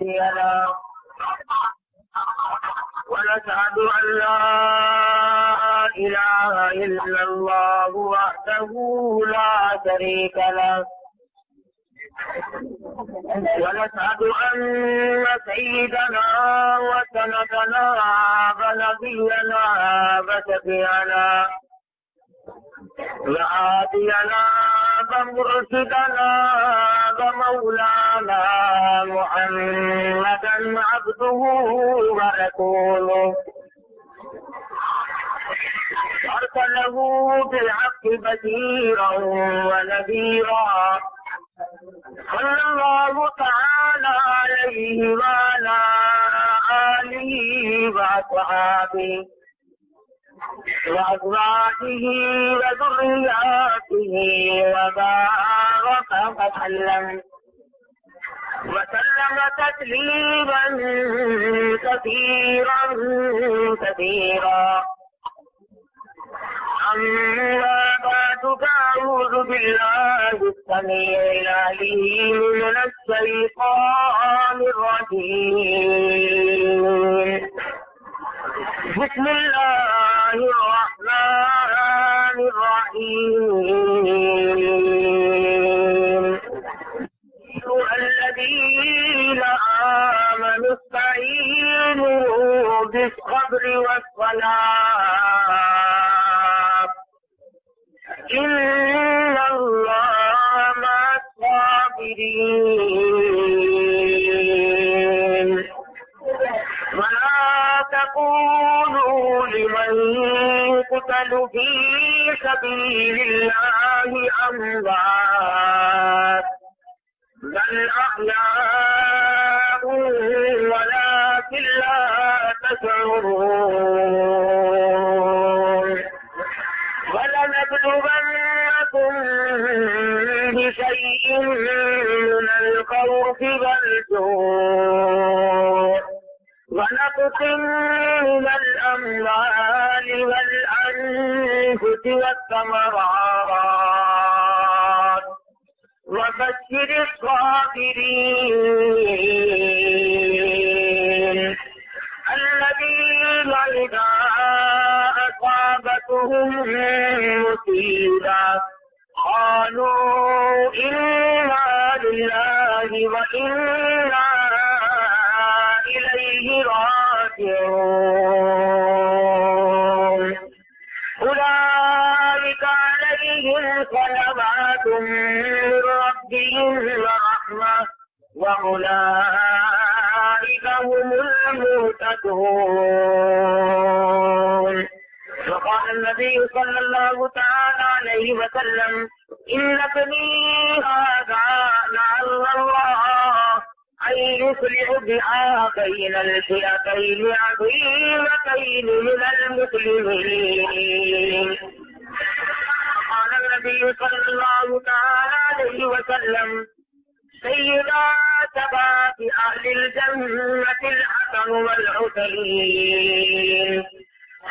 هادي له ونشهد أن لا إله إلا الله وحده لا شريك له ونشهد أن سيدنا وسندنا ونبينا وشفيعنا وهادينا ومرشدنا ومولانا محمدا عبده ورسوله أرسله بالحق بشيرا ونذيرا صلى الله تعالى عليه وعلى آله وأصحابه وأزواجه وذرياته وبارك وسلم تسليما كثيرا كثيرا. أما بعد فأعوذ بالله السميع العليم من الشيطان الرجيم. بسم الله الرحمن الرحيم. أيها الذين آمنوا استعينوا بالصبر والصلاة إن الله مع الصابرين. ولا تقولوا لمن يقتل في سبيل الله أموات بل أحياء ولكن لا تشعرون. ولنبلونكم بشيء من الخوف والجوع ونقص من الأموال والأنفس والثمرات وبشر الصابرين الذين إذا أصابتهم مصيبة قالوا إنا لله وإنا إليه راجعون. أولئك عليهم صلوات من ربهم ورحمة وأولئك هم المهتدون. وقال النبي صلى الله تعالى عليه وسلم إن ابني هذا لعل الله أن يصلح بها بين الفئتين عظيمتين من المسلمين. قال النبي صلى الله تعالى عليه وسلم سيدا شباب أهل الجنة الحسن والحسين.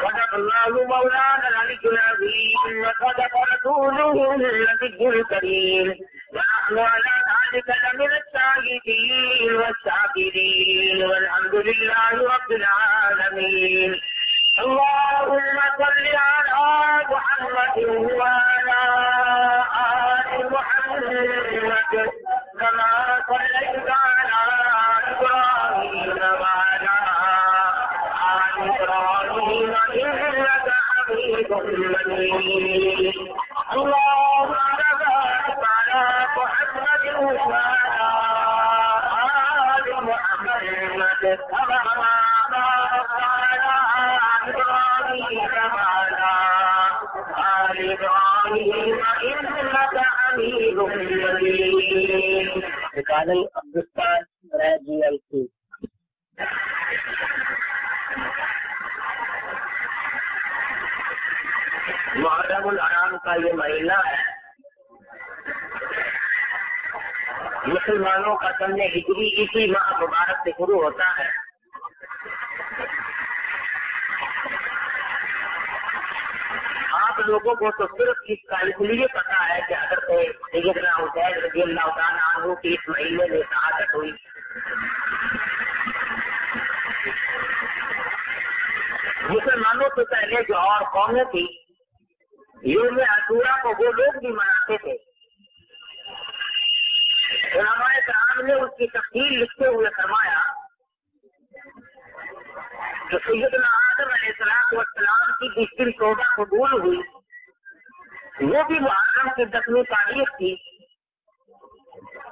صدق الله مولانا العلي العظيم وصدق رسوله النبي الكريم ونحن على ذلك لمن الشاهدين والشاكرين والحمد لله رب العالمين. اللهم صل على محمد وعلى آل محمد كما صليت على إبراهيم وعلى آل إبراهيم إنك حميد مجيد. اللهم بارك على محمد وعلى آل محمد كما باركت على إبراهيم وعلى آل إبراهيم إنك حميد مجيد. قال عبدالستان راجی الکی. محرم الحرام کا یہ مہینہ ہے. مسلمانوں کا سن ہجری اسی ماہ مبارک سے شروع ہوتا ہے. آپ لوگوں کو تو صرف اس کا اس لیے پتا ہے کہ حضرت سیدنا حسین رضی اللہ تعالیٰ عنہ کی اس مہینے میں شہادت ہوئی. سے پہلے جو اور قومیں تھی یوم عاشورہ کو وہ لوگ بھی مناتے تھے. علماء کرام نے اس کی تفصیل لکھتے ہوئے فرمایا کہ سیدنا آدم علیہ السلام کی جس دن توبہ قبول ہوئی وہ بھی محرم کی 10ویں تاریخ تھی.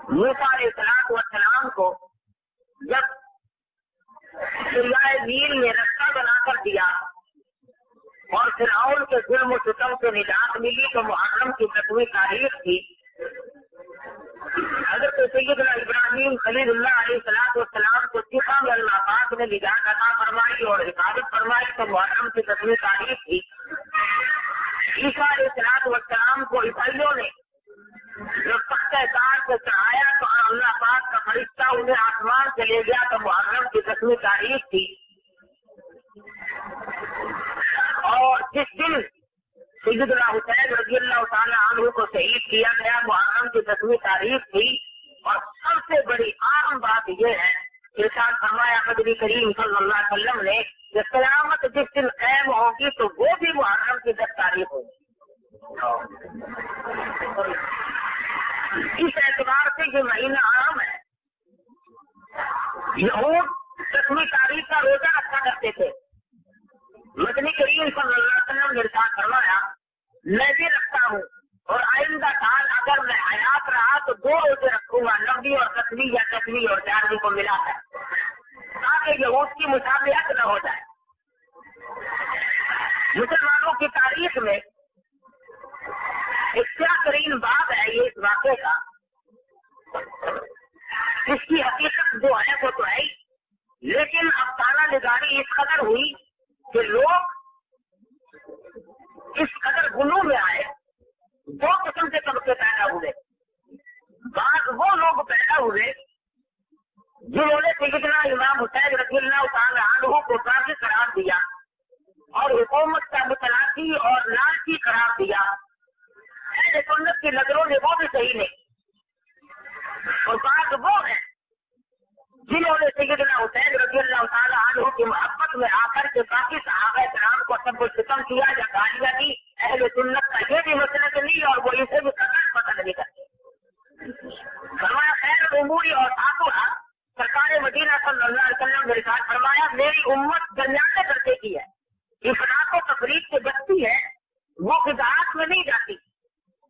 موسیٰ علیہ السلام کو جب دریائے نیل نے رستہ بنا کر دیا اور فرعون کے ظلم و ستم سے نجات ملی تو محرم کی 10ویں تاریخ تھی. حضرت سیدنا ابراہیم خلیل اللہ علیہ السلام کو چکھا میں اللہ پاک نے نجات عطا فرمائی اور حفاظت فرمائی تو محرم کی 10ویں تاریخ تھی. عیسیٰ علیہ السلام کو عیسائیوں نے جب تختہ تاج سے چڑھایا تو اللہ پاک کا فرشتہ انہیں آسمان سے لے گیا تو محرم کی 10ویں تاریخ تھی. اور جس دن سیدنا حسین رضی اللہ تعالیٰ عنہ کو شہید کیا گیا محرم کی 10ویں تاریخ تھی. اور سب سے بڑی اہم بات یہ ہے ارشاد فرمایا نبی کریم صلی اللہ علیہ وسلم نے کہ قیامت جس دن قائم ہوگی تو وہ بھی محرم کی 10 تاریخ ہوگی. اس اعتبار سے یہ مہینہ عام ہے. یہود 10ویں تاریخ کا روزہ رکھا کرتے تھے. مدنی کریم صلی اللہ علیہ وسلم نے ارشاد فرمایا میں بھی رکھتا ہوں اور آئندہ سال اگر میں حیات رہا تو 2 روزے رکھوں گا 90 اور 10ویں یا 10ویں اور 11ویں کو ملا کر تاکہ یہود کی مشابہت نہ ہو جائے. مسلمانوں کی تاریخ میں ایک کیا ترین بات ہے یہ اس واقعے کا. اس کی حقیقت جو ہے وہ تو ہے لیکن افسانہ نگاری اس قدر ہوئی کہ لوگ اس قدر غلو میں آئے. 2 قسم کے طبقے پیدا ہوئے. بعض وہ لوگ پیدا ہوئے جنہوں نے سیدنا امام حسین رضی اللہ تعالیٰ عنہ کو کافی قرار دیا اور حکومت کا متلاشی اور لالچی قرار دیا. اہل سنت کی نظروں نے وہ بھی صحیح نہیں. اور بعض وہ ہیں جنہوں نے سیدنا حسین رضی اللہ تعالیٰ عنہ کی محبت میں آ کر کے باقی صحابہ کرام کو سب کو ستم کیا یا گالیاں دی. اہل سنت کا یہ بھی مسئلہ نہیں اور وہ اسے بھی قدر پسند نہیں کرتے. فرمایا خیر عموری اور آسورا سرکار مدینہ صلی اللہ علیہ وسلم نے ارشاد فرمایا میری امت جنجال کرتے کی ہے. افراط و تفریق سے بچتی ہے وہ خداعت میں نہیں جاتی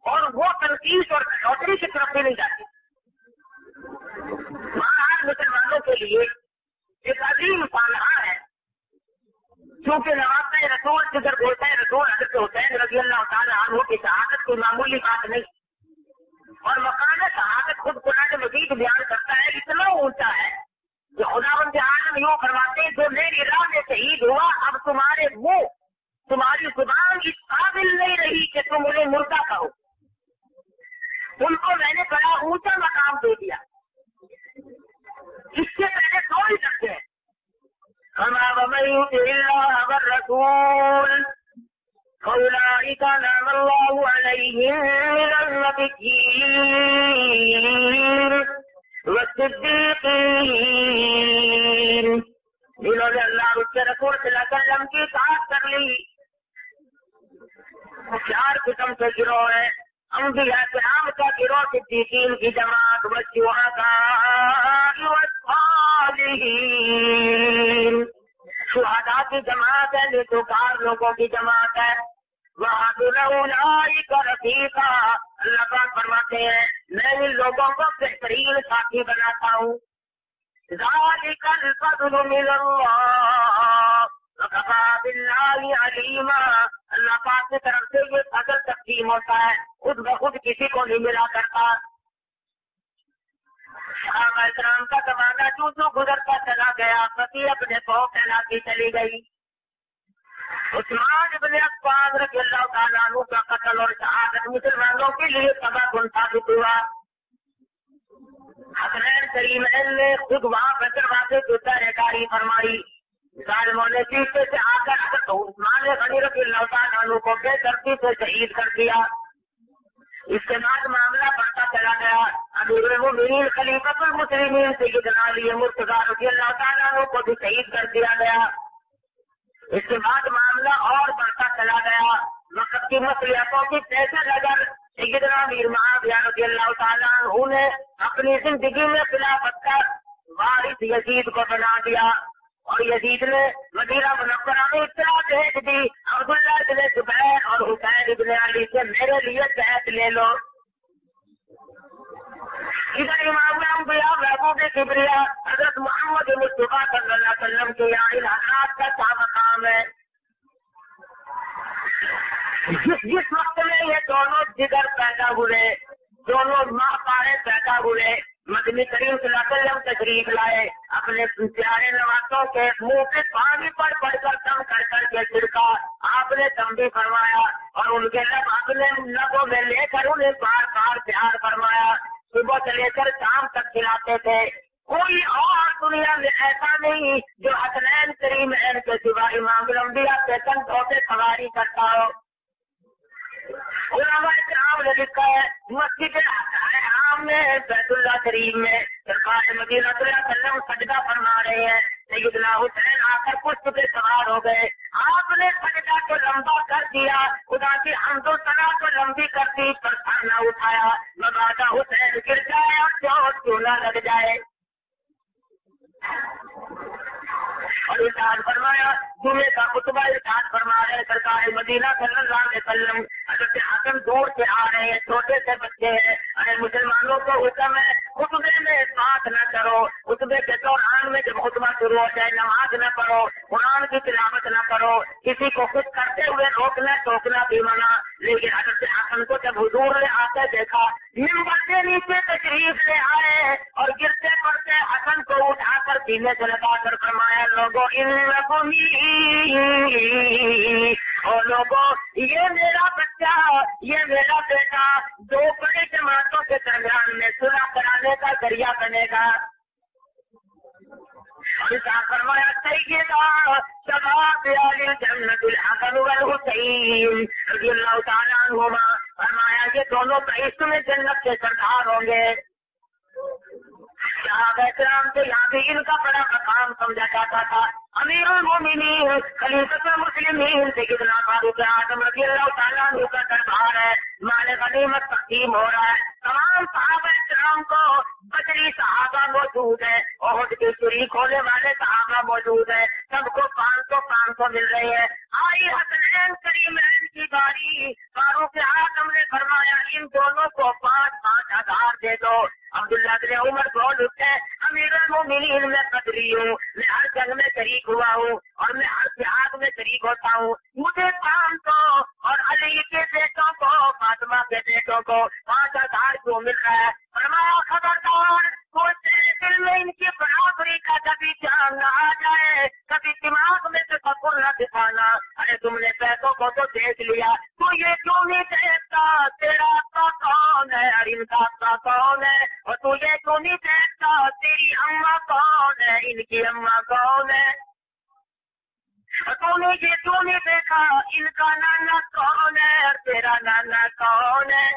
اور وہ تنقید اور چوتری کی طرف بھی نہیں جاتی. وہاں مسلمانوں کے لیے ایک عظیم سانحہ ہے کیونکہ نوازہ رسول جدھر بولتا ہے رسول حضرت حسین رضی اللہ تعالیٰ عنہ کی شہادت کوئی معمولی بات نہیں. اور مقام شہادت خود قرآن مجید بیان کرتا ہے اتنا اونچا ہے کہ خداوند عالم یوں فرماتے ہیں جو میری راہ میں شہید ہوا اب تمہارے منہ تمہاری زبان اس قابل نہیں رہی کہ تم انہیں مردہ کہو. ان کو میں نے بڑا اونچا مقام دے دیا. اس سے پہلے سو ہی سکتے ہیں. ومن يطع الله والرسول فأولئك أنعم الله عليهم من النبيين والصديقين جنہوں نے اللہ اور اس کے رسول صلی اللہ علیہ وسلم کی اطاعت کر لی. 4 قسم کے گروہ ہیں. انبیاء کرام کا گروہ صدیقین کی جماعت والشہداء والصالحین شہداء کی جماعت ہے نیکوکار لوگوں کی جماعت ہے. وَحَسُنَ أُولَٰئِكَ رَفِیقًا اللہ پاک فرماتے ہیں میں ان لوگوں کو بہترین ساتھی بناتا ہوں. ذَلِكَ الْفَضْلُ مِنَ اللَّهِ وَكَفَىٰ بِاللَّهِ عَلِيمًا اللہ پاک کی طرف سے یہ فضل تقسیم ہوتا ہے خود بخود کسی کو نہیں ملا کرتا. صحابہ کرام کا زمانہ جو گزرتا چلا گیا پتی اپنے کو کہلاتی چلی گئی. عثمان ابن عفان رضی اللہ تعالیٰ عنہ کا قتل اور شہادت مسلمانوں کے لیے سبب ثابت ہوا. حسنین کریمین نے خود وہاں دروازے کی پہرےداری فرمائی. ظالموں نے پیچھے سے آ کر عثمان غنی رضی اللہ تعالیٰ عنہ کو بے دردی سے شہید کر دیا. اس کے بعد معاملہ بڑھتا چلا گیا. امیر المومنین خلیفۃ المسلمین سیدنا علی مرتضیٰ رضی اللہ تعالیٰ عنہ کو بھی شہید کر دیا گیا. اس کے بعد معاملہ اور بڑھتا چلا گیا، وقت کی مصلحتوں کی پیسے لگا سیدنا امیر معاویہ رضی اللہ تعالیٰ عنہ نے اپنی زندگی میں خلافت کا وارث یزید کو بنا دیا، اور یزید نے مدینہ منورہ میں اطلاع بھیج دی عبداللہ ابن زبیر اور حسین ابن علی سے میرے لیے بیعت لے لو۔ ادھر امام انبیاء محبوب کبریا حضرت محمد مصطفیٰ صلی اللہ علیہ وسلم کے یہاں ان حضرات کا کیا مقام ہے؟ جس وقت میں یہ دونوں جگر پیدا ہوئے، دونوں ماں پارے پیدا ہوئے، مدنی کریم صلی اللہ علیہ وسلم تشریف لائے، اپنے پیارے نوازوں کے منہ پہ پانی پڑ کر دم کر کے چھڑکا، آپ نے دم بھی فرمایا اور ان کے لب اپنے لبوں میں لے کر انہیں بار بار پیار فرمایا، صبح سے لے کر شام تک کھلاتے تھے۔ کوئی اور دنیا میں ایسا نہیں جو حسنین کریمین کے سوا امام الانبیاء کے کندھوں پہ سواری کرتا ہو۔ علماء کرام نے لکھا ہے مسجد حرام میں بیت اللہ شریف میں سرکار مدینہ صلی اللہ علیہ وسلم سجدہ فرما رہے ہیں، سیدنا حسین آ کر پشت پہ سوار ہو گئے، آپ نے سجدہ کو لمبا کر دیا، خدا کی حمد و ثنا کو لمبی کر دی، پر سر نہ اٹھایا، مبادا حسین گر جائے اور چوٹ کیوں نہ لگ جائے۔ اور ارشاد فرمایا جمعے کا خطبہ ارشاد فرما رہے سرکار مدینہ صلی اللہ علیہ وسلم، حضرت حسن دور سے آ رہے ہیں، چھوٹے سے بچے ہیں، ارے مسلمانوں کو حکم ہے خطبے میں بات نہ کرو، خطبے کے دوران میں جب خطبہ شروع ہو جائے نماز نہ پڑھو، قرآن کی تلاوت نہ کرو، کسی کو خود کرتے ہوئے روکنا ٹوکنا بھی منع۔ لیکن حضرت حسن کو جب حضور نے آتے دیکھا منبر کے نیچے تشریف لے آئے اور گرتے پڑتے حسن کو اٹھا کر سینے سے لگا کر فرمایا لوگوں یہ میرا بچہ، یہ میرا بیٹا دو بڑی جماعتوں کے درمیان میں صلح کرانے کا ذریعہ بنے گا۔ فرمایا سیدنا شباب اہل جنت الحسن والحسین رضی اللہ تعالیٰ عنہما، فرمایا یہ دونوں بہشت میں جنت کے سردار ہوں گے۔ صحابہ کرام سے یہاں بھی ان کا بڑا مقام سمجھا جاتا تھا۔ امیر المومنین خلیفۃ المسلمین سیدنا فاروق اعظم رضی اللہ تعالیٰ عنہ کا دربار ہے، مال غنیمت تقسیم ہو رہا ہے، تمام صحابہ کرام کو بدری صحابہ موجود ہے، احد کے شریک ہونے والے صحابہ موجود ہے، سب کو 500 مل رہے ہیں۔ آئی حسنین کریمین کی باری، فاروق اعظم نے فرمایا ان دونوں کو 5,000 دے دو۔ عبداللہ بن عمر بول اٹھے امیر المومنین میں بدری ہوں، میں ہر جنگ میں شریک ہوا ہوں اور میں ہر جہاد میں شریک ہوتا ہوں، مجھے 500 اور علی کے بیٹوں کو فاطمہ کے بیٹوں کو 5,000 کیوں مل رہا ہے؟ فرمایا خبردار کوئی تیرے دل میں ان کی برابری کا کبھی جان نہ آ جائے، کبھی دماغ میں تفکر نہ دکھانا، ارے تم نے پیسوں کو تو دیکھ لیا، تو یہ کیوں نہیں دیکھتا تیرا ابا کون ہے اور ان کا ابا کون ہے، اور تو یہ کیوں نہیں دیکھتا تیری اماں کون ہے ان کی اماں کون ہے، تو نے یہ کیوں نہیں دیکھا ان کا نانا کون ہے اور تیرا نانا کون ہے،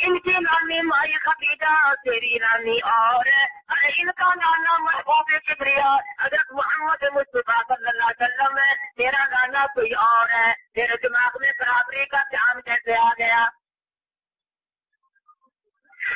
ان کی نانی مائی خدیجہ تیری نانی اور ہے، ارے ان کا نانا محبوب کبریا حضرت محمد مصطفیٰ صلی اللہ علیہ وسلم ہے، تیرا نانا کوئی اور ہے، تیرے دماغ میں برابری کا دھیان کیسے آ گیا؟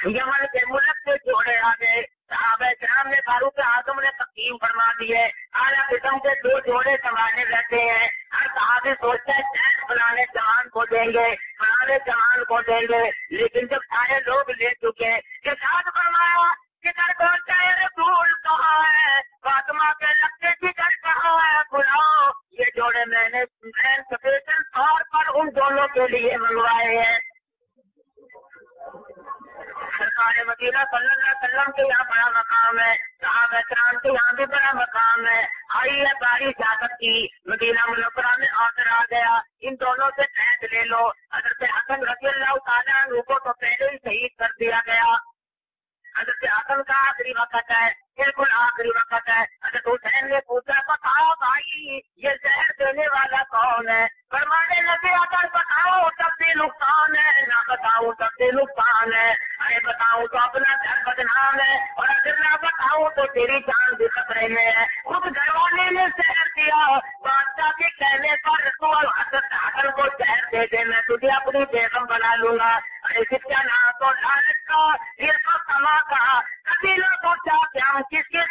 یمن کے ملک سے جوڑے آ گئے، صحابہ کرام نے فاروق اعظم نے تقسیم فرما دیے، اعلیٰ قسم کے 2 جوڑے سنبھالے رہتے ہیں، ہر صحابی سوچتا ہے شاید فلانے جوان کو دیں گے، فلانے جوان کو دیں گے، لیکن جب سارے لوگ لے چکے ارشاد فرمایا کدھر پہنچا ہے رسول کہاں ہے، فاطمہ کے لگتے جگر کہاں ہے، بلاؤ یہ جوڑے میں نے اسپیشل طور پر ان دونوں کے لیے منگوائے ہیں۔ سرکار مدینہ صلی اللہ علیہ وسلم کے یہاں بڑا مقام ہے، صحابہ کرام کے یہاں بھی بڑا مقام ہے۔ آئی ہے باری اجازت کی، مدینہ منورہ میں آڈر آ گیا ان دونوں سے بیعت لے لو۔ حضرت حسن رضی اللہ تعالیٰ عنہ کو تو پہلے ہی شہید کر دیا گیا، حضرت حسن کا آخری وقت ہے، بالکل آخری وقت ہے۔ حضرت حسین نے پوچھا بتاؤ بھائی یہ زہر دینے والا کون ہے؟ فرمانے لگے اگر بتاؤ تب بھی نقصان ہے، نہ بتاؤ تب بھی نقصان ہے، ارے بتاؤں تو اپنا گھر بدنام ہے اور اگر نہ بتاؤں تو تیری جان بھی خطرے میں ہے۔ خود گھر والے نے زہر دیا، بادشاہ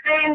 3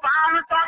500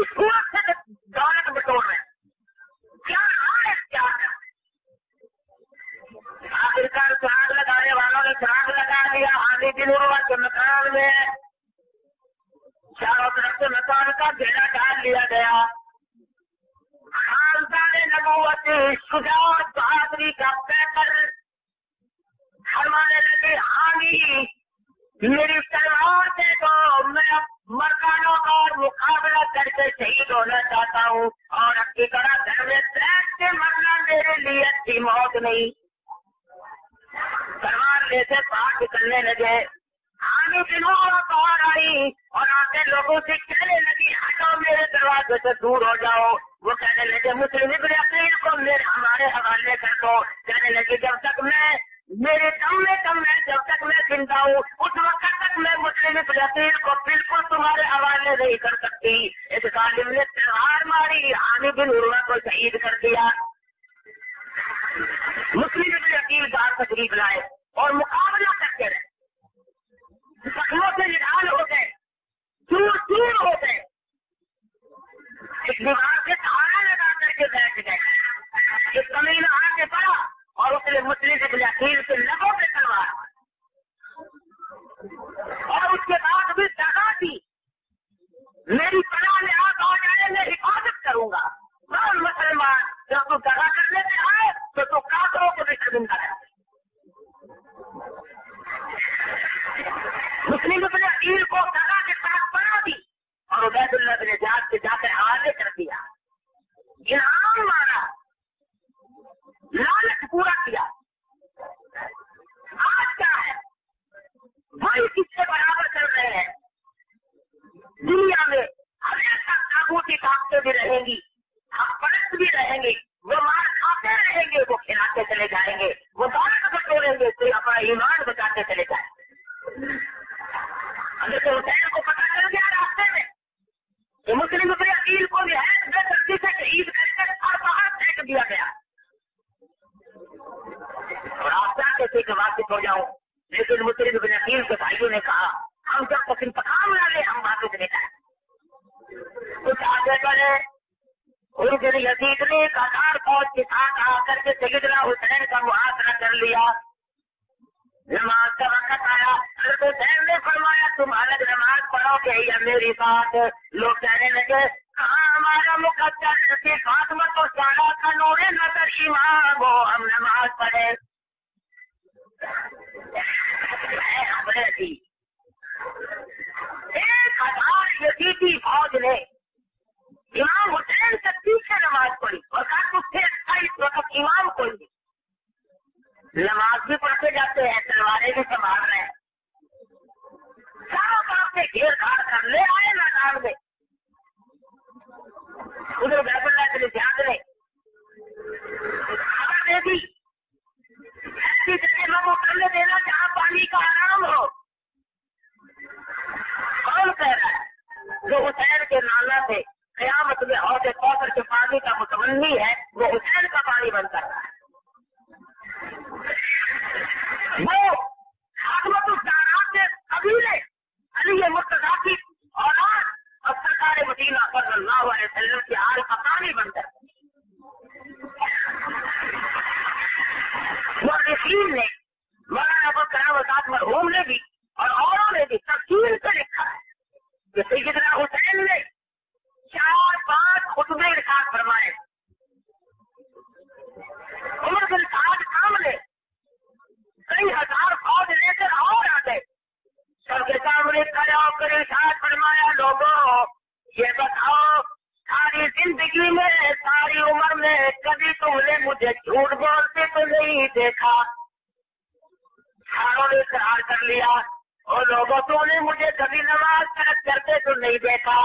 اس صورت سے دولت بٹور رہے کیا ہے کیا آخرکار سراغ لگانے والوں نے سراغ لگا دیا. آندھی دنوں کے مکان میں چاروں طرف سے مکان کا گھیرا ڈال لیا گیا. خاندان نبوت شجاعت بہادری کا پیکر فرمانے لگے آندھی میری تلوار دے دو میں مردانوں کا مقابلہ کر کے شہید ہونا چاہتا ہوں اور اپنی طرح گھر میں بیٹھ کے مرنا میرے لیے اچھی موت نہیں. تلوار لے سے باہر نکلنے لگے. آگے دنوں باہر آئی اور آگے لوگوں سے کہنے لگی ہٹو میرے دروازے سے دور ہو جاؤ. وہ کہنے لگے مسلم ابن عقیل کو ہمارے حوالے کر دو. کہنے لگے جب تک میں میرے دم میں دم ہے جب تک میں زندہ ہوں اس وقت تک میں مسلم ابن عقیل کو بالکل تمہارے حوالے نہیں کر سکتی. اس ظالم نے تلوار ماری. عامر بن عروہ کو شہید کر دیا. مسلم ابن عقیل باہر تشریف لائے اور مقابلہ کرتے رہے. زخموں سے نڈال ہو گئے دور دور ہو گئے. ایک دیوار سے سہارا لگا کر کے بیٹھ گئے. ایک کمینہ آ کے پڑا اور اس نے مسلم ابن عقیل کے لبوں پہ تلوار اور اس کے بعد بھی دغا دی. میری پناہ میں آپ آ جائے میں حفاظت کروں گا. اور مسلمان جب تو دغا کرنے میں آئے تو کافروں کو بھی شرمندہ ہے. مسلم ابن عقیل کو دغا کے ساتھ بنا دی اور عبید اللہ بن زیاد سے جا کر حوالے کر دیا. انعام مارا لالچ پورا کیا. آج کیا ہے وہی کس سے برابر چل رہے ہیں. دنیا میں ہمیشہ تاغوتی طاقتیں بھی رہیں گی ہم پرست بھی رہیں گے. وہ مار کھاتے رہیں گے وہ کھلاتے چلے جائیں گے. وہ دولت بٹوریں گے تو اپنا ایمان بچاتے چلے جائیں گے. حضرت حسین کو پتا چل گیا راستے میں کہ مسلم ابن عقیل کو نہایت بے دردی سے شہید کر اور باہر پھینک دیا گیا. اور آپ چاہتے کہ واپس ہو جاؤں لیکن مسلم ابن عقیل کے بھائیوں نے کہا ہم جب تک انتقام نہ لیں ہم واپس نہیں جائیں. کچھ آگے بڑھے. ان یزید نے قطار فوج کے ساتھ آ کر کے سیدنا حسین کا محاصرہ کر لیا. نماز کا وقت آیا. حضرت حسین نے فرمایا تم الگ نماز پڑھو گے یا میری بات. لوگ کہنے لگے کہاں ہمارا مقدس فاطمہ تو سارا کا نور نظر امام ہو ہم نماز پڑھے. تھی 1000 یزیدی فوج نے امام حسین سے پیچھے نماز پڑھی اور کہا اس سے اچھا اس وقت امام کوئی نہیں. نماز بھی پڑھتے جاتے ہیں تلواریں بھی سنبھال رہے ہیں. چاروں طرف سے گھیر گھاڑ کر لے آئے میدان میں. ادھر بیت اللہ کے زیاد نے خبر دے دی ایسی جگہ لوگوں کرنے دینا جہاں پانی کا آرام ہو. کون کہہ رہا ہے؟ جو حسین کے نانا تھے قیامت میں حوض کوثر کے پانی کا متمنی ہے وہ حسین کا پانی بنتا رہا ہے. وہ حکمت الدارات کے قبیلے علی مرتضیٰ کی اولاد اور سرکار مدینہ صلی اللہ علیہ وسلم کے آل کا پانی بنتا ہے. مورخین نے مولانا ابوالکلام آزاد مرحوم نے بھی اور اوروں نے بھی تفصیل سے لکھا ہے کہ سیدنا حسین نے 4-5 خطبے ارشاد فرمائے. عمر بن سعد سامنے کئی ہزار فوج لے کر اور آ گئے. سب کے سامنے کھڑے ہو کر ارشاد فرمایا لوگوں یہ بتاؤ ساری زندگی میں ساری عمر میں کبھی تم نے مجھے جھوٹ بولتے تو نہیں دیکھا. ساروں نے اقرار کر لیا اور لوگوں تم نے مجھے کبھی نماز ترک کرتے تو نہیں دیکھا.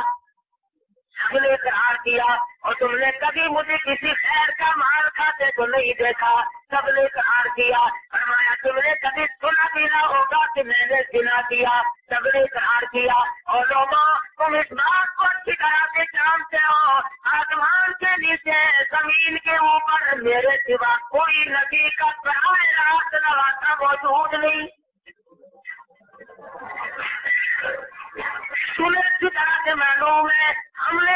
سب نے اقرار کیا اور تم نے کبھی مجھے کسی خیر کا مال کھاتے تو نہیں دیکھا. سب نے اقرار کیا. فرمایا تم نے کبھی سنا بھی نہ ہوگا کہ میں نے زنا کیا. سب نے اقرار کیا. اور لوگوں تم اس بات کو اچھی طرح سے جانتے ہو آسمان کے نیچے زمین کے اوپر میرے سوا کوئی نبی کا براہ راست نواسا موجود نہیں. تمہیں اچھی طرح سے معلوم ہے ہم نے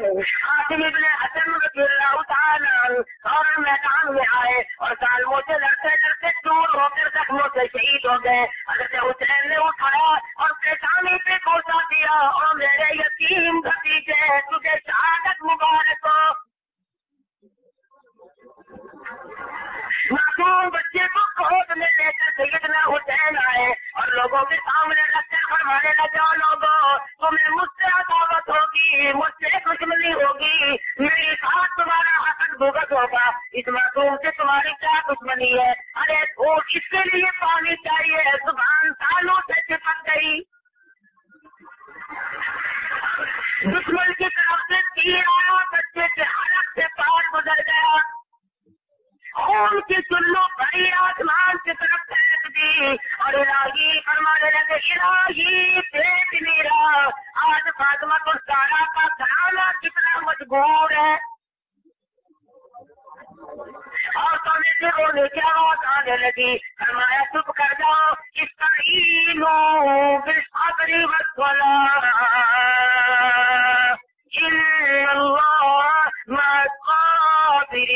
عاصم ابن حسن رضی اللہ تعالیٰ اور میدان میں آئے اور ظالموں سے لڑتے لڑتے دور ہو کر زخموں سے شہید ہو گئے. حضرت حسین نے اٹھایا اور پیشانی پہ کوسا دیا اور میرے یتیم بھتیجے تجھے شہادت مبارک ہو. معصوم بچے کو گود میں لے کر سیدنا حسین آئے اور لوگوں کے سامنے رکھ کر فرمانے لگا لوگوں تمہیں مجھ سے عداوت ہوگی, مجھ سے دشمنی ہوگی, میری ساتھ تمہارا حسد بغض ہوگا, اس معصوم سے تمہاری کیا دشمنی ہے؟ ارے وہ اس کے لیے پانی چاہیے, زبان تالوں سے چپک گئی. دشمن کی طرف سے تیر آیا, بچے کے حلق سے پار گزر گیا, خون کی چلو بھری آسمان کی طرف پھینک دی اور الہی فرمانے لگے الہی دیکھ میرا آج فاطمہ الزہرا کا گھرانہ کتنا مجبور ہے. اور سونے سے رونے کی آواز آنے لگی. فرمایا چپ کر جاؤ, استعینوا بالصبر والصلاۃ ان اللہ مع الصابرین.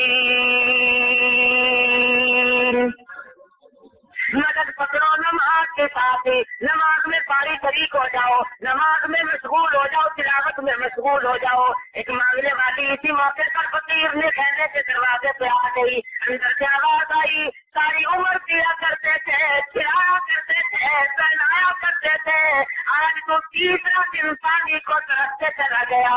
مدد پکڑو نماز کے ساتھ, نماز میں پاری شریک ہو جاؤ, نماز میں مشغول ہو جاؤ, تلاوت میں مشغول ہو جاؤ. ایک مانگنے والی اسی موقع پر فقیر نے کہنے کے دروازے پہ آ گئی. اندر سے آواز آئی, ساری عمر کیا کرتے تھے, کھلایا کرتے تھے, پہنایا کرتے تھے, آج تو تیسرا دن پانی کو ترستے چلا گیا.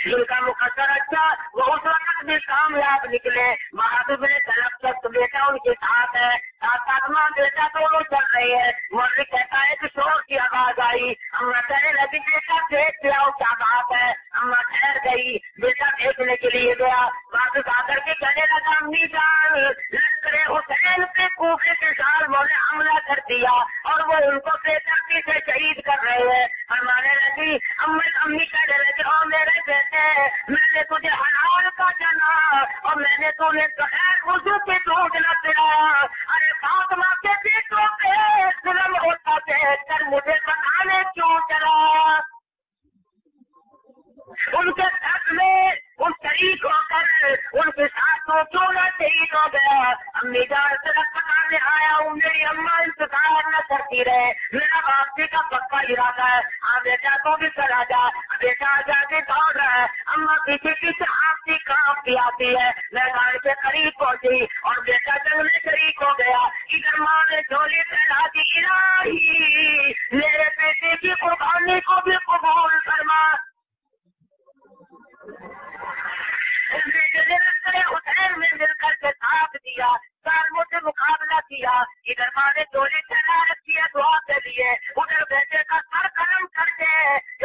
جن کا مقدر اچھا وہ اس وقت بھی کامیاب نکلے. محبوب نے طلب تک بیٹا ان کے ساتھ ہے, ساتھ ماں بیٹا دونوں چل رہے ہیں. مولوی کہتا ہے کہ شور کی آواز آئی, اما کہنے لگی بیٹا دیکھ کے آؤ کیا بات ہے. اما ٹھہر گئی, بیٹا دیکھنے کے لیے گیا. واپس آ کر کے کہنے لگا امی جان لشکر حسین پہ کوفے کے ظالموں نے حملہ کر دیا اور وہ ان کو بے ترتیبی سے شہید کر رہے ہیں. فرمانے لگی امی کہنے لگی او میرے بیٹے میں نے تجھے حلال کا جانا اور میں نے تمہیں بغیر وضو کے دودھ نہ پلایا. ارے فاطمہ کے بیٹوں پہ ظلم ہوتا دیکھ کر مجھے بتانے کیوں چلا؟ ان کے ساتھ میں ان شریک ہو کر ان کے ساتھ وہ کیوں نہ شہید ہو گیا؟ امی جان صرف بتانے آیا ہوں, میری اماں انتظار نہ کرتی رہے, میرا واپسی کا پکا ارادہ ہے. ہاں بیٹا تو بھی چلا جا. بیٹا آزادی دوڑ رہا ہے, اماں پیچھے پیچھے آتی کانپتی آتی ہے. میں گاڑی کے قریب پہنچی اور بیٹا جنگ میں شریک ہو گیا. ادھر ماں نے جھولی پھیلا دی, الہی میرے بیٹے کی قربانی کو بھی قبول فرما. حسین میں مل کر کے ساتھ دیا, ظالموں سے مقابلہ کیا. ادھر ماں نے چولی پھیلا رکھی ہے دعا کے لیے, ادھر بیٹے کا سر قلم کر کے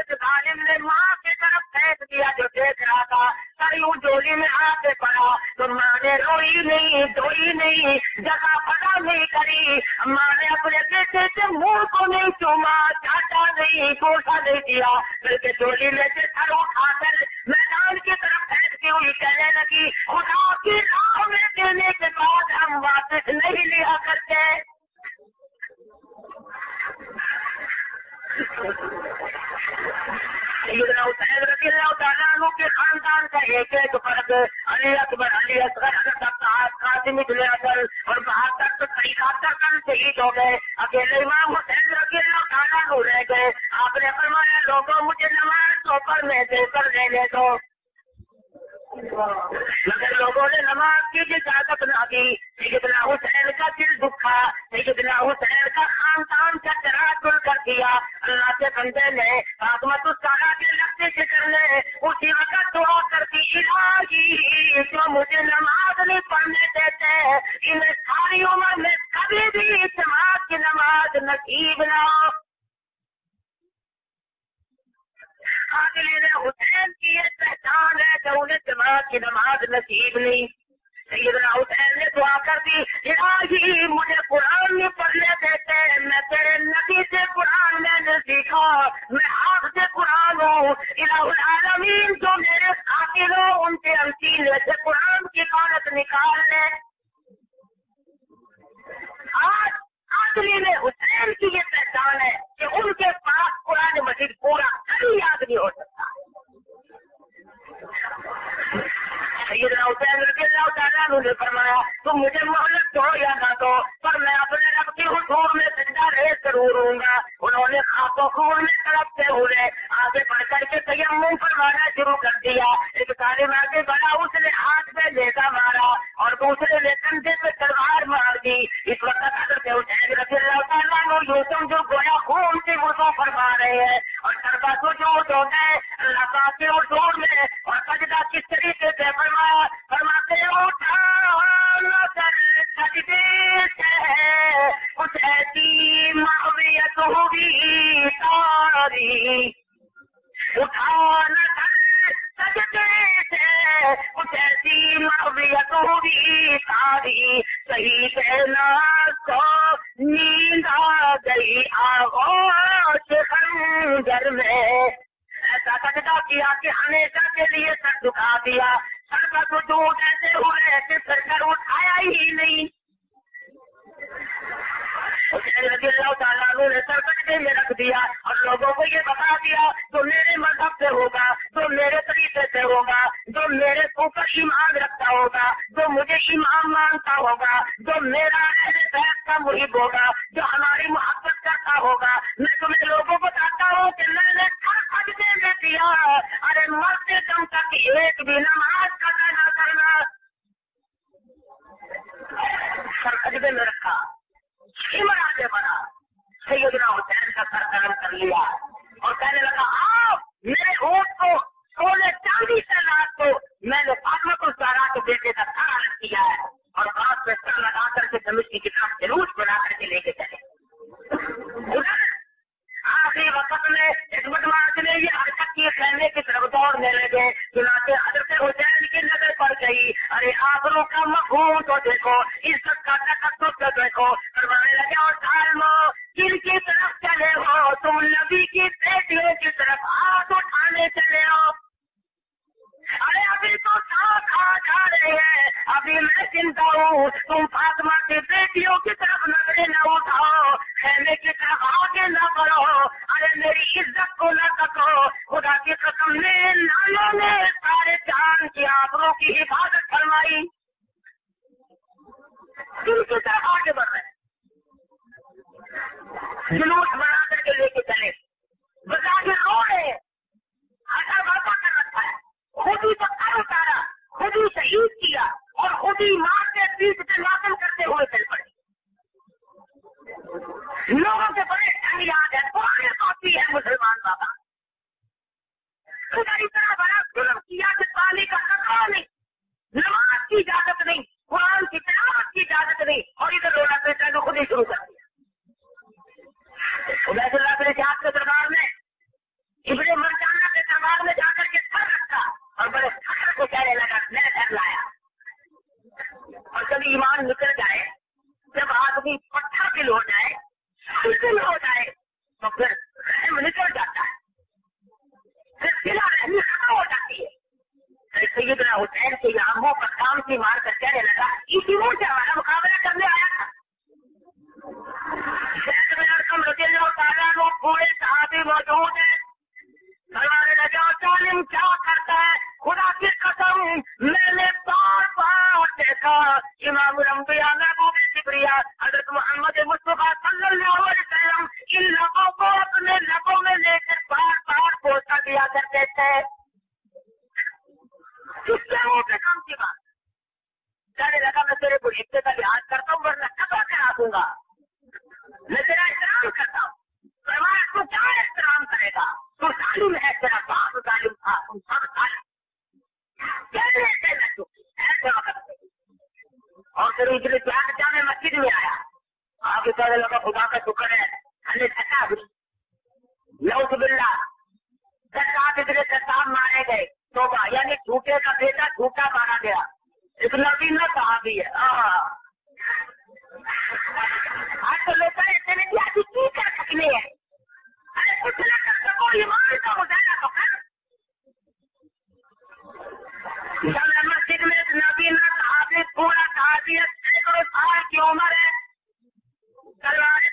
اس ظالم نے ماں کی طرف پھینک دیا جو دیکھ رہا تھا. سر یوں چولی میں آ کے پڑا تو ماں نے روئی نہیں, دھوئی نہیں, جگہ پتا نہیں کری. ماں نے اپنے بیٹے سے منہ کو نہیں چوما, چاٹا نہیں, کوسا نہیں دیا, بلکہ چولی میں سے سر اٹھا کر میدان کی طرف پھینکتی ہوئی کہنے لگی خدا کی راہ میں دینے کے بعد ہم واپس نہیں لیا کرتے. سیدنا حسین رضی اللہ تعالیٰ عنہ کے خاندان کا ایک ایک فرد علی اکبر, علی اصغر, حضرت عباس, قاسم ابن اصغر اور 72 کل شہید ہو گئے. اکیلے امام حسین رضی اللہ تعالیٰ عنہ رہ گئے. آپ نے فرمایا لوگوں مجھے نماز سوپر میں دے کر لینے دو, مگر لوگوں نے نماز کی اجازت نہ دی. سیدنا حسین کا دل دکھا, سیدنا حسین کا خاندان کا چراغ گل کر دیا. اللہ کے بندے نے فاطمہ الزہرا کے لفظ ذکر نے اسی وقت دعا کر دی, الہی جو مجھے نماز نہیں پڑھنے دیتے انہیں ساری عمر میں کبھی بھی جماعت کی نماز نصیب نہ ہو. حسین کی یہ پہچان ہے کہ انہیں جماعت کی نماز نصیب نہیں. سیدنا حسین نے دعا کر دی, الہی مجھے قرآن نہیں پڑھنے دیتے, میں تیرے نبی سے قرآن میں نے سیکھا, میں حافظ قرآن ہوں. الہ العالمین جو میرے قاتل ہو ان کے سینے سے قرآن کی قانت نکال لے. آج تسلیم حسین کی یہ پہچان ہے کہ ان کے پاس قرآن مجید پورا کبھی یاد نہیں ہو سکتا. سیدنا حسین رضی اللہ تعالیٰ عنہ نے فرمایا تم مجھے مہلت دو یا نہ دو پر میں اپنے رب کی حضور میں زندہ رہ ضرور ہوں گا. انہوں نے خاک و خون میں تڑپتے ہوئے آگے بڑھ کر کے تیمم فرمانا شروع کر دیا. ایک ظالم آگے بڑھا, اس نے ہاتھ میں نیزا مارا اور دوسرے نے کندھے پہ تلوار مار دی. اس وقت حضرت حسین رضی اللہ تعالیٰ عنہ یوں سمجھو گویا خون سے وضو فرما رہے ہیں اور سربا سجود ہو گئے اللہ پاک کے حضور میں. اور سجدہ کس طریقے سے فرمایا, فرماتے اٹھا نظر سجدے سے کچھ ایسی معویت ہوئی تاری, اٹھا نظر سجدے سے کچھ ایسی معویت ہوئی تاری, صحیح کہنا تو نیند آ گئی آغوش خنجر میں. ایسا سجدہ کیا کہ ہمیشہ کے لیے سر جھکا دیا. سر کا سجود ایسے ہوئے کہ سر کر اٹھایا ہی نہیں. حسین رضی اللہ تعالیٰ عنہ نے سر سجدے میں رکھ دیا اور لوگوں کو یہ بتا دیا جو میرے مذہب سے ہوگا, جو میرے طریقے سے ہوگا, جو میرے اوپر ایمان رکھتا ہوگا, جو مجھے ایمان مانتا ہوگا, جو میرا اہل بیت کا محب ہوگا, جو ہماری محبت کرتا ہوگا, میں تمہیں لوگوں کو بتاتا ہوں کہ میں نے سر سجدے میں دیا. ارے مرتے دم تک ایک بھی نماز قضا نہ کرنا, سر سجدے میں رکھا. آگے بڑھا, سیدنا حسین کا سر قلم کر لیا اور کہنے لگا آپ میرے اونٹ کو سونے چاندی سے لاد کو, میں نے فاطمہ الزہرا کے بیٹے کا سر الگ کیا ہے اور ہاتھ پہ سر لگا کر کے دمشق کی کتاب جلوس بنا کر کے لے کے چلے. آخری وقت میں اس بدماش نے یہ حرکت کی, خیمے کی طرف دوڑنے لگے. چنانچہ حضرت حسین کی نظر پڑ گئی. ارے آبرو کا مفہوم تو دیکھو, عزت کا تقدس تو دیکھو. فرمانے لگے اور ظالمو کن کی طرف چلے ہو, تم نبی کی بیٹیوں کی طرف ہاتھ اٹھانے چلے ہو. ارے ابھی تو ساتھ آ جا رہے ہیں, ابھی میں زندہ ہوں, تم فاطمہ کی بیٹیوں کی طرف نظریں نہ اٹھاؤ, خیمے کی طرف آگے نہ بڑھو. ارے میری عزت کو نہ تکو, خدا کی قسم میں نانوں نے سارے جان کی آبروں کی حفاظت فرمائی. دل کی طرف آگے بڑھ رہے, جلوس بنا کر کے لے کے چلے, بظاہر رو رہے, ہٹا بڑھا کر رکھا ہے, خود ہی پتھر اتارا, خود ہی شہید کیا اور خود ہی مار کے پیٹ سے ماتم کرتے ہوئے چل پڑے. لوگوں کے بڑے ٹھنڈ یاد ہے, پرانے کافی ہے مسلمان بابا, خدا اتنا بڑا ظلم کیا کہ پانی کا خطرہ نہیں, نماز کی اجازت نہیں, قرآن کی تلاوت کی اجازت نہیں, اور ادھر رونا پیٹنا تو خود ہی شروع کر دیا. عبید اللہ بن جہاد کے دربار میں, ابن مرجانہ کے دربار میں جا کر کے سر رکھا اور بڑے فخر کو کہنے لگا میں سر لایا. اور کبھی ایمان نکل جائے, جب آدمی پتھر دل ہو جائے, دل ہو جائے تو پھر رحم نکل جاتا ہے, پھر دلا رحمی ختم ہو جاتی ہے. سیدنا حسین کے آنکھوں پر کام کی مار کر کہنے لگا اسی منہ سے ہمارا مقابلہ کرنے آیا تھا. زید بن ارقم رضی اللہ تعالیٰ عنہ پورے صحابی موجود ہیں. فرمانے لگا ظالم کیا کرتا ہے, خدا کی قسم میں نے بار بار دیکھا امام الانبیاء محبوب کبریا حضرت محمد مصطفیٰ صلی اللہ علیہ وسلم ان لبوں کو اپنے لبوں میں لے کر بار بار بوسا دیا کرتے تھے. کس کے منہ پہ کام کی بات, کہنے لگا میں تیرے کو حصے کا لحاظ کرتا ہوں ورنہ کبا کرا دوں گا, میں تیرا احترام کرتا ہوں. فرمایا تو کیا احترام کرے گا, تو ظالم ہے, تیرا باپ ظالم تھا, تم سب ظالم. ایسے وقت اور پھر اس نے جامع مسجد میں آیا, آگے کہنے لگا خدا کا شکر ہے ہم نے ٹھکا ہوئی. نعوذ باللہ 10 اتنے کتاب مارے گئے, توبہ یعنی جھوٹے کا بیٹا جھوٹا مارا گیا. ایک نبی نہ صحابی ہے. آج تو لوگ اتنے کی آج کی کر سکنے ہیں, ارے کچھ نہ کر سکو, ایمان کا مظاہرہ تو کر. مسجد میں ایک نبی نہ صحابی, پورا صحابی, سینکڑوں سال کی عمر ہے, تلواریں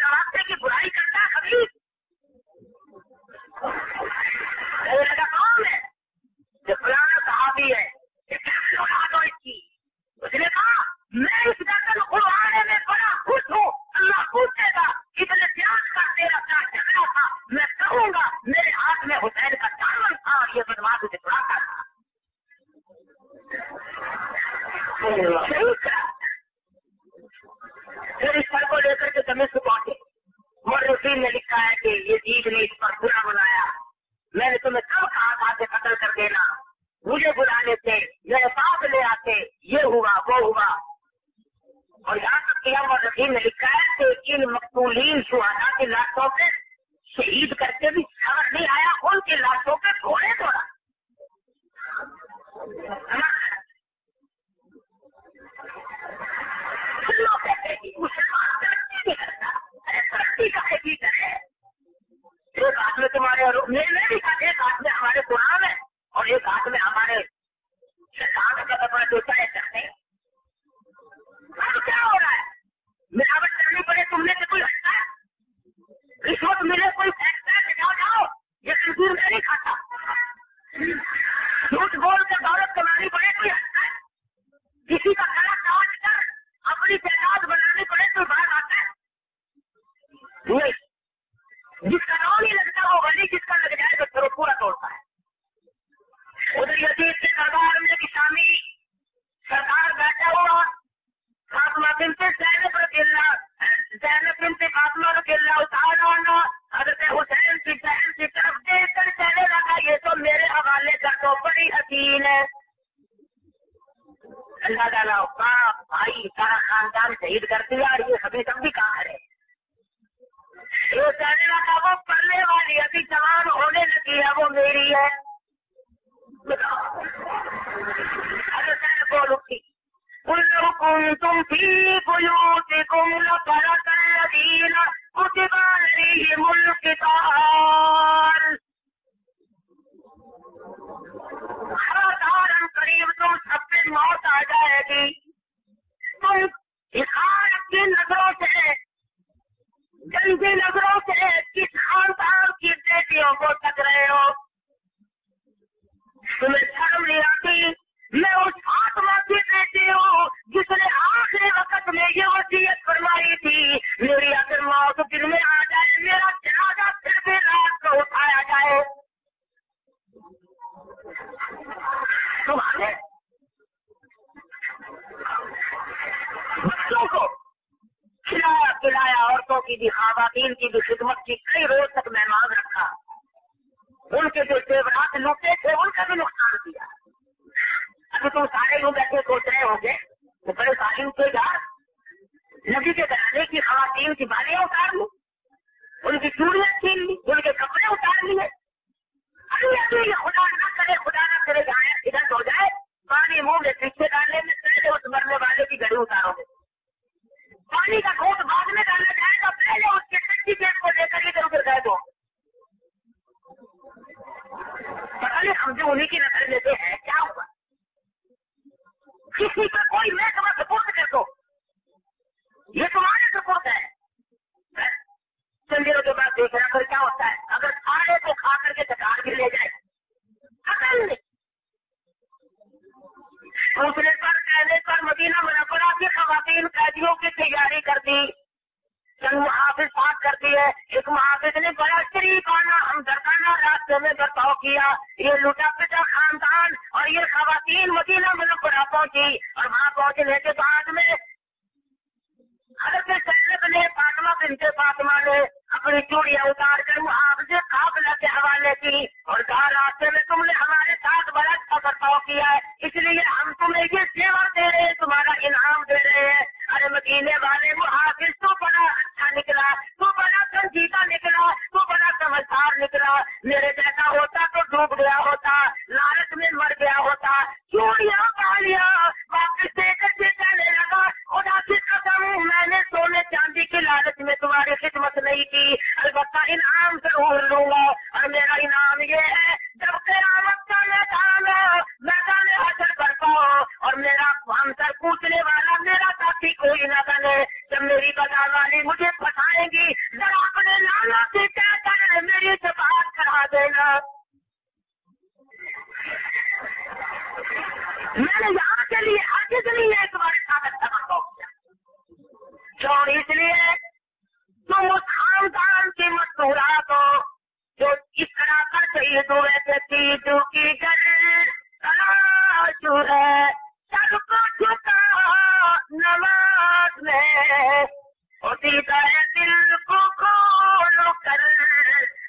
نواسے کی برائی کرتا ہے کبھی؟ لگا کون ہے؟ جو فلانا صحابی ہے، اس کی اس نے کہا میں اس دن قرآن میں بڑا خوش ہوں، اللہ پوچھے گا اتنے پیاس کا تیرا کیا جھگڑا تھا، میں کہوں گا میرے ہاتھ میں حسین کا دامن تھا اور یہ بدماش اسے چھڑاتا تھا۔ پھر اس پر کو لے کر کے دمشق پہنچے، مورخین نے لکھا ہے کہ یزید نے اس پر برا بنایا، میں نے تمہیں کب کہا تھا کہ قتل کر دینا، مجھے بلانے سے میرے پاس لے آتے، یہ ہوا وہ ہوا۔ اور یہاں تک کہ مورخین نے لکھا ہے کہ ان مقتولین شہداء کی لاشوں پہ شہید کرتے بھی خبر نہیں آیا، ان کی لاشوں پہ گھوڑے دوڑا۔ لوگ کہتے ہیں مسلمان ترقی نہیں کرتا، ارے ترقی کہے کی کرے؟ ایک ہاتھ میں تمہارے میں بھی کہا ایک ہاتھ میں ہمارے قرآن ہے اور ایک ہاتھ میں ہمارے شیطان کا کپڑا جو چاہے کرتے ہیں۔ اب کیا ہو رہا ہے؟ ملاوٹ کرنی پڑے تم نے کہ کوئی ہٹتا ہے، رشوت ملے کوئی پھینکتا ہے کہ جاؤ یہ کنفیوز میں نہیں کھاتا، جھوٹ بول کے دولت کمانی پڑے کوئی ہٹتا ہے، کسی کا گلا کاٹ کر اپنی تعداد بنانی پڑے تو باہر آتا ہے نہیں، جس کا نام نہیں لگتا وہ ولی، جس کا لگ جائے تو پھر پورا توڑتا ہے۔ ادھر یزید کے دربار میں کہ شامی سرکار بیٹھا ہوا، فاطمہ بنت زینب رضی اللہ تعالیٰ عنہ حضرت حسین کی بہن کی طرف دیکھ کر کہنے لگا یہ تو میرے حوالے کر دو، بڑی حسین ہے۔ اللہ تعالیٰ باپ بھائی سارا خاندان شہید کر دیا اور یہ سبھی سب بھی کہاں ہے؟ یہ کہنے لگا وہ پڑھنے والی ابھی جوان ہونے لگی ہے وہ میری ہے۔ حضرت بول اٹھی كنتم في بيوتكم لبرز الذين كتب عليهم القتال، خبردار قریب تم سب پہ موت آ جائے گی، تم اظہار کی نظروں سے گندی نظروں سے کس خاندان کی بیٹیوں کو تک رہے ہو، تمہیں شرم نہیں آتی؟ میں اس فاطمہ کی بیٹی ہوں جس نے آخری وقت میں یہ وصیت فرمائی تھی میری اگر موت دن میں آ جائے میرا جنازہ پھر بھی رات کو اٹھایا جائے۔ تمہارے بچوں کو کھلایا پلایا، عورتوں کی بھی خواتین کی بھی خدمت کی، کئی روز تک مہمان رکھا، ان کے جو زیورات لوٹے تھے ان کا بھی نقصان کیا۔ ابھی تم سارے لوگ ایسے سوچ رہے ہوں گے تو بڑے تعلیم کے یار نبی کے گھرانے کی خواتین کی بالیاں اتار لی، ان کی چوڑیاں چھین لی، ان کے کپڑے اتار لیے۔ ابھی خدا نہ کرے جائے ادھر ہو جائے، پانی منہ میں پیچھے ڈالنے میں پہلے اس مرنے والے کی گھڑی اتارو گے، پانی کا گھونٹ بعد میں ڈالا جائے گا، پہلے اس کے سچی جیب کو لے کر ادھر ادھر گئے دو۔ پتا نہیں ہم جو انہیں کی نظر لیتے ہیں کیا ہوا؟ کسی کا کوئی میں تمہیں سپورٹ کر دو، یہ تمہارے سپورٹ ہے۔ چند دنوں کے بعد دیکھنا پھر کیا ہوتا ہے، اگر سارے کو کھا کر کے سرکار بھی لے جائے عقل نہیں۔ دوسرے پر کہنے پر مدینہ منورہ کی خواتین قیدیوں کی تیاری کر دی، چند محافظ پاک کر دیے۔ ایک محافظ نے بڑا شریفانہ ہمدردانہ راستے میں برتاؤ کیا، یہ لوٹا پٹا خاندان اور یہ خواتین مدینہ منورہ پہنچی، اور وہاں پہنچنے کے بعد میں حضرت زینب نے فاطمہ بنت فاطمہ نے اپنی چوڑیاں اتار کر محافظ قافلہ کے حوالے کی اور کہا راستے میں تم نے ہمارے ساتھ بڑا اچھا برتاؤ کیا ہے، اس لیے ہم تمہیں یہ سیوا دے رہے ہیں، تمہارا انعام دے رہے ہیں۔ ارے مدینے والے محافظ تو بڑا اچھا نکلا، تو بڑا سنجیدہ نکلا، تو بڑا سمجھدار نکلا، میرے جیسا ہوتا تو ڈوب گیا ہوتا، لالچ میں مر گیا ہوتا۔ چوڑیاں بالیاں واپس دے کر کے کہنے لگا خدا کی قسم میں نے سونے چاندی کی لالچ میں تمہاری خدمت نہیں کی، البتہ انعام ضرور لوں گا، اور میرا انعام یہ ہے جب قیامت کا میدان حشر برپا ہو اور میرا ہم سر پوچھنے والا میرا ساتھی کوئی نہ بنے، جب میری بتا والی مجھے پھنسائیں گی نا. میں نے یہاں کے لیے عاجز نہیں ہے تمہارے ساتھ اچھا بتاؤ کیوں؟ اس لیے تم اس خاندان کی مستورات ہو جو اس طرح کر چاہیے تو ویسے چیزوں کی گھر تلاش ہے. سب کو جھکا نماز میں ہوتی ہے دل کو کھول کر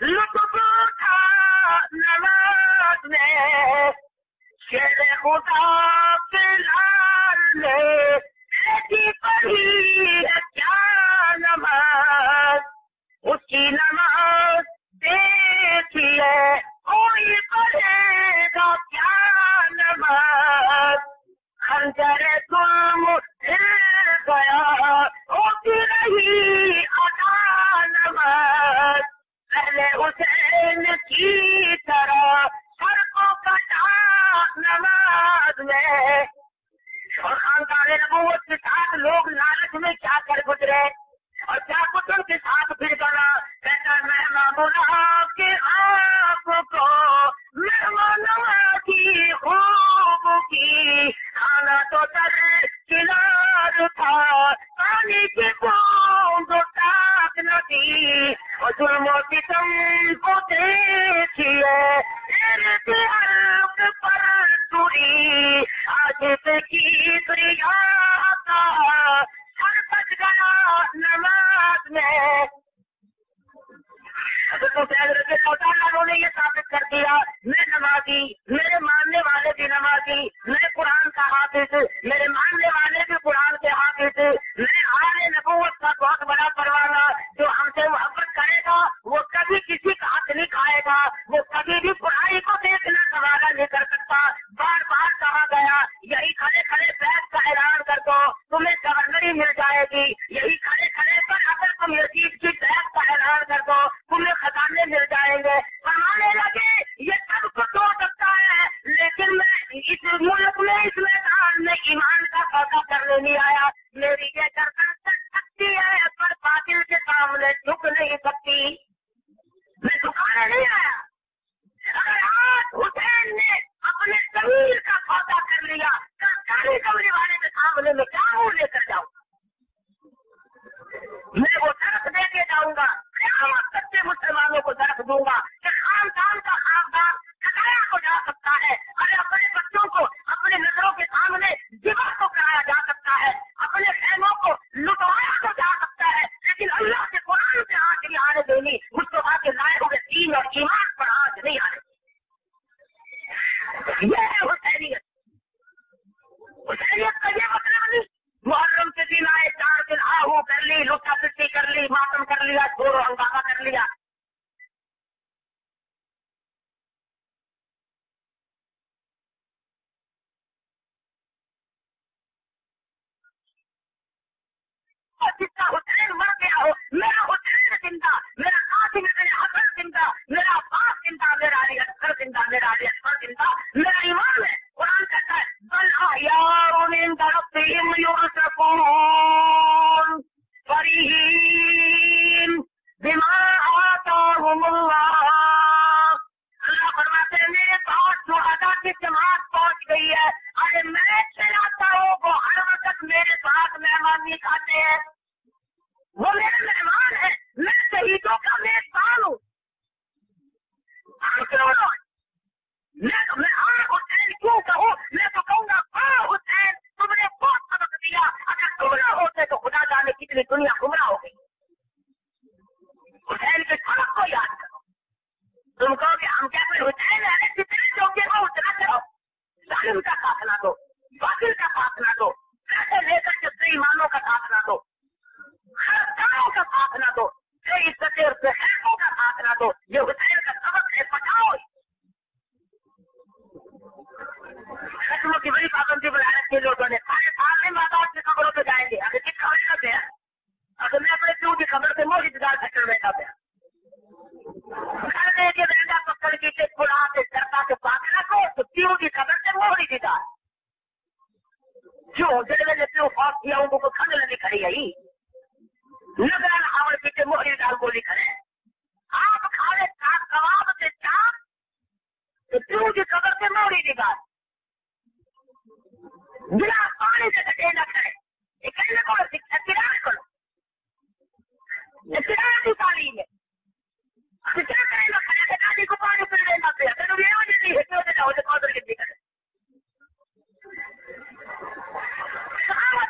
لطف اٹھا نماز میں. شیر خدا کے لال نے ایسی پڑھی ہے کیا نماز اس کی نماز دیکھیے کوئی پڑھے گا کیا نماز. خنجر ظلم ہل گیا ہوتی رہی ادا نماز. پہلے حسین کی طرح سر کو کٹا نماز میں. اور خاندان نبوت کے ساتھ لوگ لالچ میں کیا کر گزرے اور کیا کچھ ان کے ساتھ پھر گنا. کہتا مہمان اللہ کے آپ کو مہمان کی خوب کی کھانا تو در کنار تھا پانی کی بوند تاک نہ دی اور ظلم و ستم کو دیکھیے تیرے حلق پر سوری آج کی دریا کا سر بچ گیا نماز میں. اگر تو حضرت اللہ نے یہ ثابت کر دیا میں نمازی میرے ماننے والے بھی نمازی میں قرآن کا حافظ میرے ماننے والے بھی قرآن کے حافظ میں آل نبوت کا بہت بڑا پروانہ جو ہم سے محبت کرے گا وہ کبھی کسی کا حق نہیں کھائے گا وہ کبھی بھی برائی کو دیکھنا گوارا نہیں کر سکتا. بار بار کہا گیا یہی کھڑے کھڑے بیت کا اعلان کر دو تمہیں گورنری مل جائے گی. یہی کھڑے کھڑے پر اگر تم یزید کی بیت کا اعلان کر دو تمہیں خزانے مل جائیں گے. فرمانے لگے یہ سب کچھ ہو سکتا ہے لیکن میں اس ملک میں اس میدان میں ایمان کا سودا کرنے نہیں آیا. میری یہ گردن تک سکتی ہے پر باطل کے سامنے جھک نہیں سکتی. میں جھکانے نہیں آیا. اگر آج حسین نے اپنے ضمیر کا سودا کر لیا سرکاری کمرے والے کے سامنے میں کیا منہ لے کر جاؤں؟ میں وہ درخت دے کے جاؤں گا قیامت تک کے مسلمانوں کو درخت دوں گا کہ خاندان کا خاندان کھلایا کو جا سکتا ہے. ارے اپنے بچوں کو اپنے نظروں کے سامنے جبا کو کرایا جا سکتا ہے اپنے خیموں کو لٹوایا کو جا سکتا ہے لیکن اللہ کے قرآن سے آنچ نہیں آنے دینی. مصطفیٰ کے لائے ہوئے دین اور ایمان پر آنچ نہیں آنے دینی. یہ ہے حسینیت. حسینیت کا یہ مطلب نہیں محرم کے دن آئے 4 دن آہو کر لی لٹا پٹی کر لی ماتم کر لیا چھوڑو ہنگامہ کر لیا. جس کا حسین مر گیا ہو میرا حسین زندہ میرا قاسم ابن حسن زندہ میرا عباس زندہ میرا علی اصغر زندہ میرا علی اصغر زندہ میرا ایمان ہے. قرآن کہتا ہے بل احیاء عند ربهم يرزقون فرحین بما آتاهم اللہ. اللہ فرماتے ہیں میرے پاس جو ادا کی جماعت پہنچ گئی ہے ارے میں چلاتا ہوں وہ ہر وقت میرے ساتھ مہمانی کھاتے ہیں. وہ میرے مہمان ہیں میں شہیدوں کا میزبان ہوں. میں حسین کیوں کہوں میں تو کہوں گا حسین تم نے بہت سبق دیا. اگر تم نہ ہوتے تو خدا جانے کتنی دنیا گمراہ ہو گئی. حسین کے سبق کو یاد کرو. تم کہو کہ ہم کیا کوئی حسین ہے جتنے چوکے ہو اتنا کرو. ظالم کا ساتھ نہ دو باطل کا ساتھ نہ دو پیسے لے کر کے ایمانوں کا ساتھ نہ دو خرابوں کا ساتھ نہ دو بے عزت اور بے حیثیتوں کا ساتھ نہ دو. یہ حسین کا سبق ہے بچاؤ. قسموں کی بڑی پابندی بنانے کے لوگوں نے سارے سال میں مادات کی خبروں پہ جائیں گے. اگر کس خبر نہ پہ اگر میں اپنے پیو کی خبر سے موڑ انتظار کر بیٹھا پیا گھر دے کے بیٹھا پکڑ کی پڑا کے کرتا کے پاک رکھو تو پیو کی خبر سے موڑ انتظار کیوں جڑ میں نے پیو خوف کیا ان کو کھانے لگی کھڑی آئی نظر آوڑ پیچھے موہری ڈال گولی کھڑے آپ کھانے کباب سے چاپ تو کیوں کی قبر سے موڑی نگاہ گلا پانی سے کٹے نہ کھائے یہ کہنے کو اطلاع کرو اطلاع کی تعلیم ہے کیا کرے گا کھایا کہ دادی کو پانی پھر لینا پڑا تینوں یہ وجہ نہیں ہے کہ وہ قدر کی کرے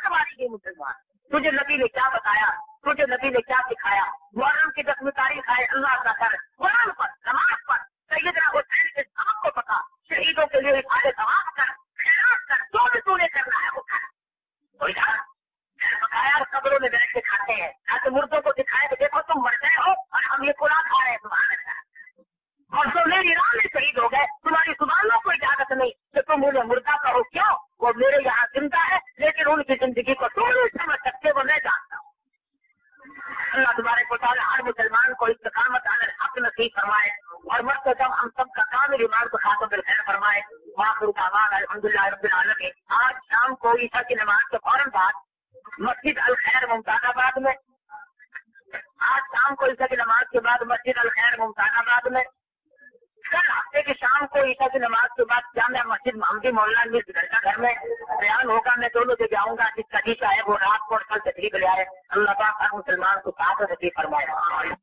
تمہاری کی مسلمان تجھے نبی نے کیا بتایا تجھے نبی نے کیا سکھایا محرم کی 10ویں تاریخ ہے اللہ کا کر قرآن پر نماز پر سیدنا حسین کے سب کو پتا شہیدوں کے لیے سارے ثواب کر خیرات کر جو بھی تو نے کرنا ہے وہ کر کوئی بتایا قبروں میں بیٹھ کے کھاتے ہیں تاکہ مردوں کو دکھائے کہ دیکھو تم مر گئے ہو اور ہم یہ قرآن کھا رہے ہیں تمہارا اور جو میری راہ میں شہید ہو گئے تمہاری زبانوں کو اجازت نہیں کہ تم انہیں مردہ کہو کیوں وہ میرے یہاں زندہ ہے لیکن ان کی زندگی کو تم نہیں سمجھ سکتے وہ میں جانتا ہوں اللہ تمہارے کو تعالیٰ ہر مسلمان کو استقامت علی الحق نصیب فرمائے اور مرتے جب ہم سب کا کامل ایمان کو خاتم بالخیر فرمائے وآخر دعوانا الحمدللہ رب العالمین آج شام کو عشاء کی نماز کے فوراً بعد مسجد الخیر ممتاز آباد میں آج شام کو عشاء کی نماز کے بعد مسجد الخیر ممتاز آباد میں کل ہفتے کی شام کو عشاء کی نماز کے بعد جامعہ مسجد محمدی مولانا میر گھر گھر میں بیان ہوگا میں دونوں جگہ آؤں گا جس کا جیسا ہے وہ رات کو کل تشریف لے آئے اللہ پاک ہر مسلمان کو ساتھ نصیب فرمائے